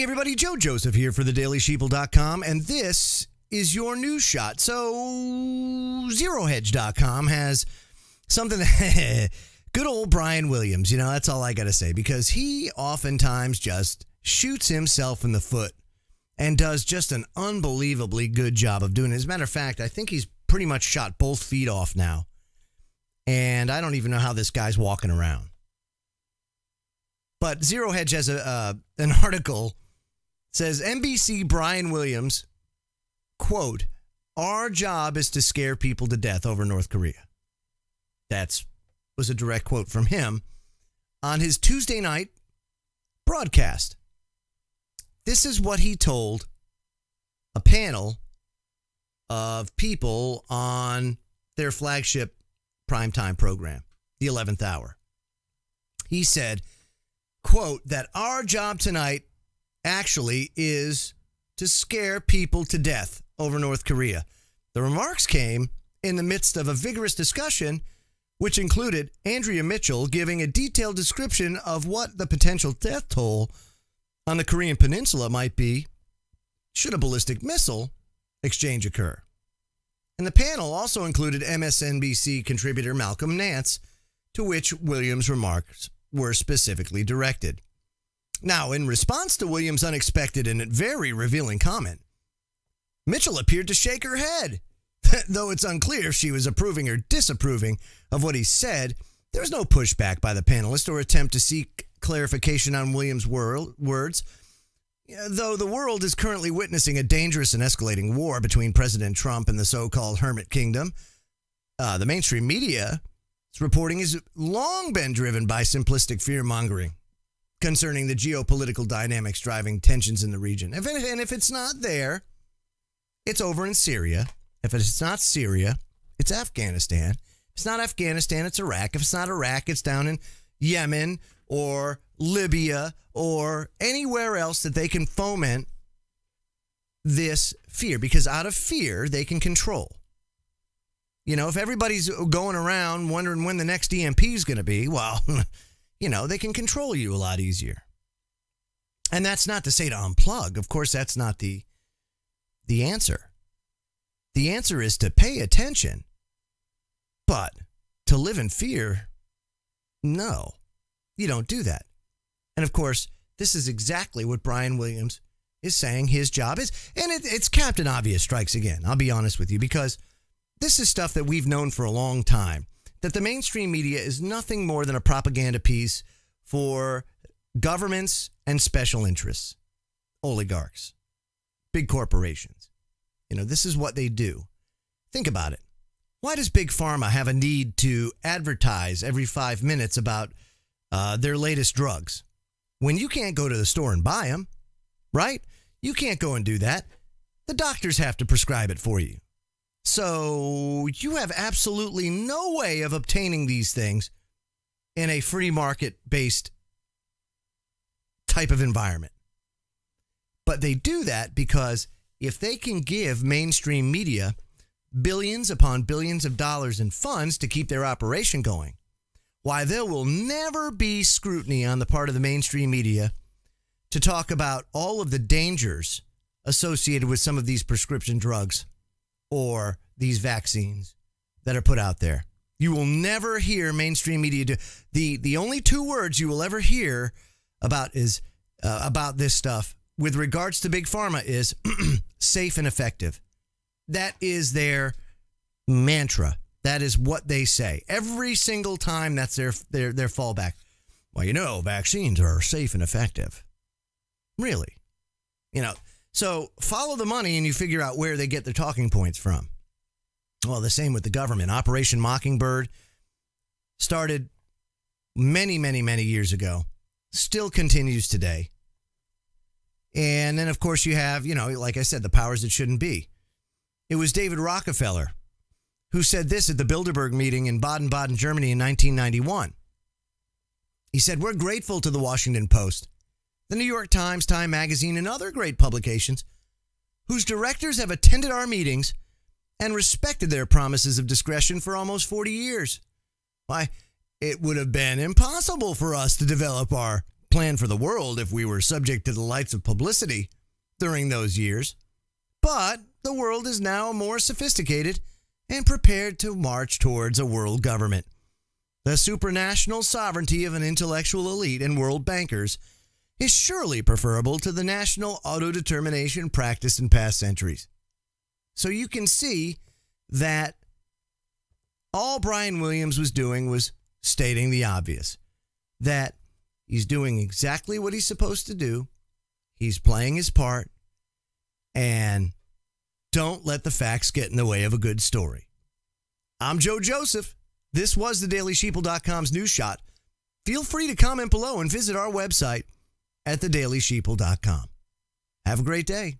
Hey everybody, Joe Joseph here for thedailysheeple.com, and this is your news shot. So, ZeroHedge.com has something that, good old Brian Williams, that's all I got to say, because he oftentimes just shoots himself in the foot and does just an unbelievably good job of doing it. As a matter of fact, I think he's pretty much shot both feet off now, and I don't even know how this guy's walking around. But Zero Hedge has an article, says NBC Brian Williams, quote, "Our job is to scare people to death over North Korea." That was a direct quote from him on his Tuesday night broadcast. This is what he told a panel of people on their flagship primetime program, the 11th Hour. He said, quote, that our job tonight actually is to scare people to death over North Korea. The remarks came in the midst of a vigorous discussion, which included Andrea Mitchell giving a detailed description of what the potential death toll on the Korean Peninsula might be should a ballistic missile exchange occur. And the panel also included MSNBC contributor Malcolm Nance, to which Williams' remarks were specifically directed. Now, in response to Williams' unexpected and very revealing comment, Mitchell appeared to shake her head. Though it's unclear if she was approving or disapproving of what he said, there was no pushback by the panelist or attempt to seek clarification on Williams' words. Though the world is currently witnessing a dangerous and escalating war between President Trump and the so-called Hermit Kingdom, the mainstream media's reporting has long been driven by simplistic fear-mongering concerning the geopolitical dynamics driving tensions in the region. And if it's not there, it's over in Syria. If it's not Syria, it's Afghanistan. If it's not Afghanistan, it's Iraq. If it's not Iraq, it's down in Yemen or Libya or anywhere else that they can foment this fear, because out of fear, they can control. If everybody's going around wondering when the next EMP is going to be, well, they can control you a lot easier. And that's not to say to unplug. Of course, that's not the answer. The answer is to pay attention. But to live in fear, no, you don't do that. And of course, this is exactly what Brian Williams is saying his job is. And it's Captain Obvious strikes again. I'll be honest with you, because this is stuff that we've known for a long time, that the mainstream media is nothing more than a propaganda piece for governments and special interests, oligarchs, big corporations. This is what they do. Think about it. Why does Big Pharma have a need to advertise every 5 minutes about their latest drugs when you can't go to the store and buy them, right? You can't go and do that. The doctors have to prescribe it for you. So you have absolutely no way of obtaining these things in a free market-based type of environment. But they do that because if they can give mainstream media billions upon billions of dollars in funds to keep their operation going, why, there will never be scrutiny on the part of the mainstream media to talk about all of the dangers associated with some of these prescription drugs or these vaccines that are put out there. You will never hear mainstream media do. The only two words you will ever hear about about this stuff with regards to Big Pharma is safe and effective. That is their mantra. That is what they say. Every single time, that's their fallback. Well, vaccines are safe and effective. Really? So follow the money and you figure out where they get their talking points from. Well, the same with the government. Operation Mockingbird started many, many, many years ago. Still continues today. And then, of course, you have, like I said, the powers that shouldn't be. It was David Rockefeller who said this at the Bilderberg meeting in Baden-Baden, Germany in 1991. He said, "We're grateful to the Washington Post, the New York Times, Time Magazine, and other great publications whose directors have attended our meetings and respected their promises of discretion for almost 40 years. Why, it would have been impossible for us to develop our plan for the world if we were subject to the lights of publicity during those years. But the world is now more sophisticated and prepared to march towards a world government. The supranational sovereignty of an intellectual elite and world bankers is surely preferable to the national autodetermination practiced in past centuries. So you can see that all Brian Williams was doing was stating the obvious, that he's doing exactly what he's supposed to do. He's playing his part, and don't let the facts get in the way of a good story. I'm Joe Joseph. This was thedailysheeple.com's News Shot. Feel free to comment below and visit our website at thedailysheeple.com. Have a great day.